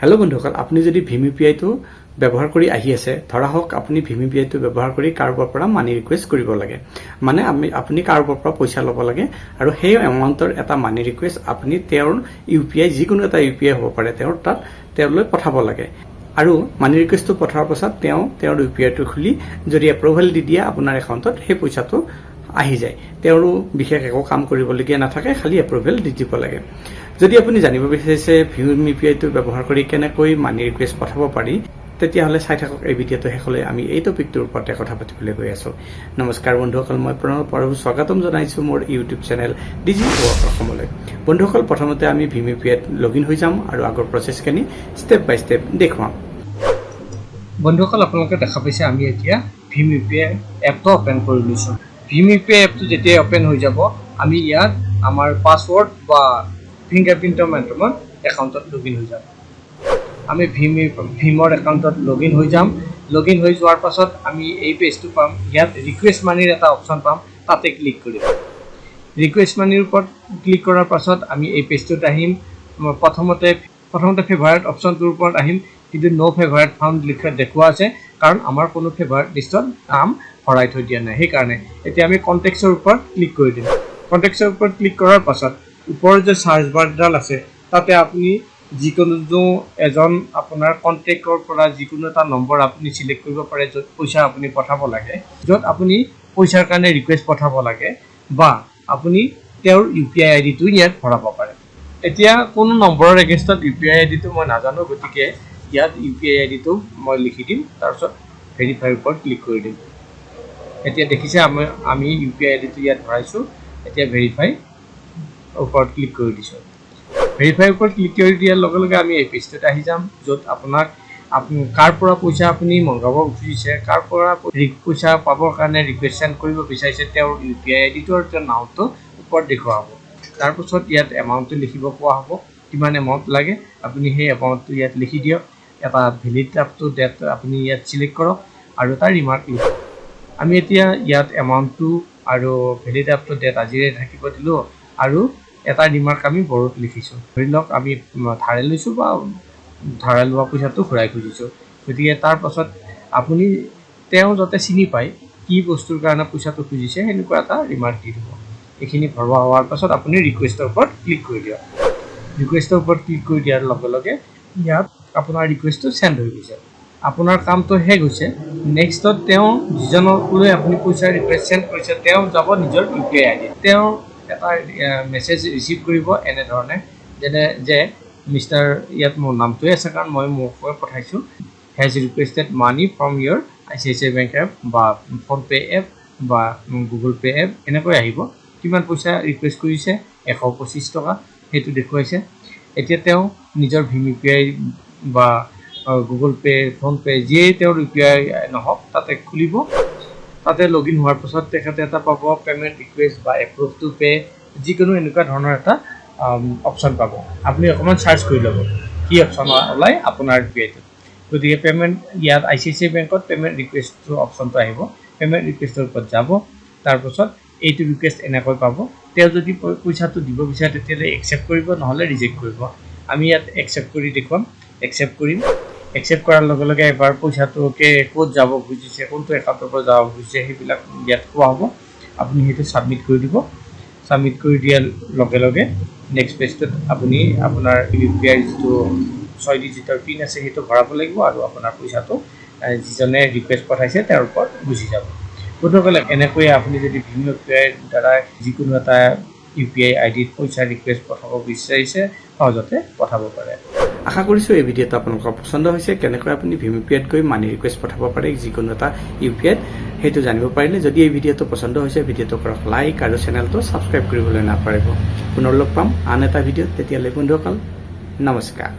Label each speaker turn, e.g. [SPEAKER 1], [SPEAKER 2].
[SPEAKER 1] Hello' বন্ধুসকল, আপুনি যদি ভীম ইউপিআই টো ব্যৱহাৰ কৰি আহি আছে, ধৰা হওক আপুনি ভীম ইউপিআই টো ব্যৱহাৰ কৰি কাৰোবাৰ পৰা মানি ৰিকুৱেষ্ট কৰিব লাগে। মানে আপুনি কাৰোবাৰ পৰা পইচা ল'ব লাগে আৰু সেই এমাউণ্টৰ এটা মানি ৰিকুৱেষ্ট আপুনি তেওঁৰ ইউপিআই, যিকোনো এটা ইউপিআই হ'ব পাৰে, তেওঁৰ তাত তেওঁলৈ পঠাব লাগে। আৰু মানি ৰিকুৱেষ্টটো পঠাৰ পাছত তেওঁৰ ইউপিআইটো খুলি যদি এপ্ৰুভেল দি দিয়ে আপোনাৰ একাউণ্টত, সেই পইচাটো আহি যায়। তেওঁৰো বিশেষ একো কাম কৰিবলগীয়া নাথাকে, খালি এপ্ৰুভেল দি দিব লাগে। যদি আপুনি জানিব বিচাৰিছে ভীম ইউপিআইটো ব্যৱহাৰ কৰি কেনেকৈ মানি ৰিকুৱেষ্ট পঠাব পাৰি, তেতিয়াহ'লে চাই থাকক এই ভিডিঅ'টো শেষলৈ। আমি এই টপিকটোৰ ওপৰতে কথা পাতিবলৈ গৈ আছো। নমস্কাৰ বন্ধুসকল, মই প্ৰণৱ আৰু স্বাগতম জনাইছো মোৰ ইউটিউব চেনেল ডিজি ৱৰ্ক অসমলৈ। বন্ধুসকল, প্ৰথমতে আমি ভীম ইউপিআইত লগইন হৈ যাম আৰু আগৰ প্ৰচেছখিনি ষ্টেপ বাই ষ্টেপ দেখুৱাম। বন্ধুসকল, আপোনালোকে দেখা পাইছে আমি এতিয়া ভীম ইউপিআই এপটো অপেন কৰি লৈছোঁ। ভীম ইউপিআই এপটো যেতিয়া অপেন হৈ যাব, আমি ইয়াত আমাৰ পাছৱৰ্ড বা ফিংগাৰপ্ৰিণ্টৰ মাধ্যমত একাউণ্টত লগইন হৈ যাম। আমি ভীমৰ একাউণ্টত লগইন হৈ যাম। লগইন হৈ যোৱাৰ পাছত আমি এই পেজটো পাম। ইয়াত ৰিকুৱেষ্ট মানিৰ এটা অপশ্যন পাম, তাতে ক্লিক কৰিম। ৰিকুৱেষ্ট মানিৰ ওপৰত ক্লিক কৰাৰ পাছত আমি এই পেজটোত আহিম। প্ৰথমতে ফেভাৰেট অপশ্যনটোৰ ওপৰত আহিম, কিন্তু ন' ফেভাৰেট ফাউণ্ড দেখুওৱা আছে, কাৰণ আমাৰ কোনো ফেভাৰেট লিষ্টত নাম ভৰাই থৈ দিয়া নাই। সেইকাৰণে এতিয়া আমি কণ্টেক্টছৰ ওপৰত ক্লিক কৰি দিম। কণ্টেক্টছৰ ওপৰত ক্লিক কৰাৰ পাছত ওপৰৰ যে চাৰ্চ বাৰডাল আছে, তাতে আপুনি যিকোনো এজন আপোনাৰ কণ্টেক্টৰ পৰা যিকোনো এটা নম্বৰ আপুনি চিলেক্ট কৰিব পাৰে, য'ত পইচা আপুনি পঠাব লাগে, য'ত আপুনি পইচাৰ কাৰণে ৰিকুৱেষ্ট পঠাব লাগে, বা আপুনি তেওঁৰ ইউপিআই আইডিটো ইয়াত ভৰাব পাৰে। এতিয়া কোনো নম্বৰৰ এগেইনষ্টত ইউপিআই আইডিটো মই নাজানো, গতিকে ইয়াত ইউপিআই আইডিটো মই লিখি দিম, তাৰপিছত ভেৰিফাইৰ ওপৰত ক্লিক কৰি দিম। এতিয়া দেখিছে আমি ইউপিআই আইডিটো ইয়াত ভৰাইছোঁ। এতিয়া ভেৰিফাই ওপৰত ক্লিক কৰি দিছোঁ। ভেৰিফাইৰ ওপৰত ক্লিক কৰি দিয়াৰ লগে লগে আমি এই পেজটোত আহি যাম, য'ত কাৰ পৰা পইচা আপুনি মংগাব খুজিছে, কাৰ পৰা পইচা পাবৰ কাৰণে ৰিকুৱেষ্ট চেণ্ড কৰিব বিচাৰিছে, তেওঁৰ ইউপিআই আইডিটো আৰু তেওঁৰ নামটো ওপৰত দেখুওৱা হ'ব। তাৰপিছত ইয়াত এমাউণ্টটো লিখিব কোৱা হ'ব, কিমান এমাউণ্ট লাগে আপুনি সেই এমাউণ্টটো ইয়াত লিখি দিয়ক। এটা ভেলিড আপ টু ডেট আপুনি ইয়াত চিলেক্ট কৰক আৰু তাৰ ৰিমাৰ্ক লিখক। আমি এতিয়া ইয়াত এমাউণ্টটো আৰু ভেলিড আপ টু ডেট আজিৰে থাকিব দিলোঁ, আৰু এটা ৰিমাৰ্ক আমি বড়োত লিখিছোঁ। ধৰি লওক আমি ধাৰে লৈছোঁ বা ধাৰে লোৱা পইচাটো ঘূৰাই খুজিছোঁ, গতিকে তাৰ পাছত আপুনি তেওঁ যাতে চিনি পায় কি বস্তুৰ কাৰণে পইচাটো খুজিছে, সেনেকুৱা এটা ৰিমাৰ্ক দি দিব। এইখিনি ভৰোৱা হোৱাৰ পাছত আপুনি ৰিকুৱেষ্টৰ ওপৰত ক্লিক কৰি দিয়ক। ৰিকুৱেষ্টৰ ওপৰত ক্লিক কৰি দিয়াৰ লগে লগে ইয়াত আপোনাৰ ৰিকুৱেষ্টটো চেণ্ড হৈ গৈছে। আপোনাৰ কামটো শেষ হৈছে। নেক্সটত তেওঁ যিজনলৈ আপুনি পইচা ৰিকুৱেষ্ট চেণ্ড কৰিছে, তেওঁ যাব নিজৰ ইউপিআই আইডি। তেওঁ এটা মেছেজ ৰিচিভ কৰিব এনেধৰণে, যে মিষ্টাৰ, ইয়াত মোৰ নামটোৱে আছে কাৰণ মই কৈ পঠাইছোঁ, has requested money from your ICICI bank app বা ফোনপে' এপ বা গুগল পে' এপ, এনেকৈ আহিব। কিমান পইচা ৰিকুৱেষ্ট কৰিছে, 125 টকা, সেইটো দেখুৱাইছে। এতিয়া তেওঁ নিজৰ ভীম ইউপিআই বা গুগল পে', ফোনপে' যিয়েই তেওঁৰ ইউপিআই নহওক, তাতে খুলিব। তাতে লগইন হোৱাৰ পাছত তেখেতে এটা পাব পে'মেণ্ট ৰিকুৱেষ্ট বা এপ্ৰুভ টু পে', যিকোনো এনেকুৱা ধৰণৰ এটা অপশ্যন পাব। আপুনি অকণমান চাৰ্চ কৰি ল'ব কি অপশ্যন ওলাই আপোনাৰ ইউপিআইটোত। গতিকে পে'মেণ্ট, ইয়াত ICICI বেংকত পে'মেণ্ট ৰিকুৱেষ্টটো অপশ্যনটো আহিব। পে'মেণ্ট ৰিকুৱেষ্টৰ ওপৰত যাব, তাৰপাছত এইটো ৰিকুৱেষ্ট এনেকৈ পাব। তেওঁ যদি পইচাটো দিব বিচাৰে তেতিয়াহ'লে একচেপ্ট কৰিব, নহ'লে ৰিজেক্ট কৰিব। আমি ইয়াত একচেপ্ট কৰি দেখুৱাম, একচেপ্ট কৰিম। একচেপ্ট কৰাৰ লগে লগে এবাৰ পইচাটোকে ক'ত যাব খুজিছে, কোনটো একাউণ্টৰ পৰা যাব খুজিছে, সেইবিলাক ইয়াত কোৱা হ'ব। আপুনি সেইটো ছাবমিট কৰি দিব। ছাবমিট কৰি দিয়াৰ লগে লগে নেক্সট পেজটোত আপুনি আপোনাৰ ইউপিআইৰ যিটো 6 ডিজিটৰ পিন আছে, সেইটো ভৰাব লাগিব, আৰু আপোনাৰ পইচাটো যিজনে ৰিকুৱেষ্ট পঠাইছে তেওঁৰ ওপৰত গুচি যাব। গতিকে এনেকৈ আপুনি যদি ভীম ইউপিআইৰ দ্বাৰা যিকোনো এটা ইউপিআই আইডিত পইচা ৰিকুৱেষ্ট পঠাব বিচাৰিছে, সহজতে পঠাব পাৰে। আশা কৰিছোঁ এই ভিডিঅ'টো আপোনালোকৰ পচন্দ হৈছে। কেনেকৈ আপুনি ভীম ইউপিআইত গৈ মানি ৰিকুৱেষ্ট পঠাব পাৰে যিকোনো এটা ইউপিআইত, সেইটো জানিব পাৰিলে। যদি এই ভিডিঅ'টো পচন্দ হৈছে, ভিডিঅ'টো কৰক লাইক আৰু চেনেলটো ছাবস্ক্ৰাইব কৰিবলৈ নাপাহৰিব। পুনৰ লগ পাম আন এটা ভিডিঅ'ত। তেতিয়ালৈ বন্ধুসকল, নমস্কাৰ।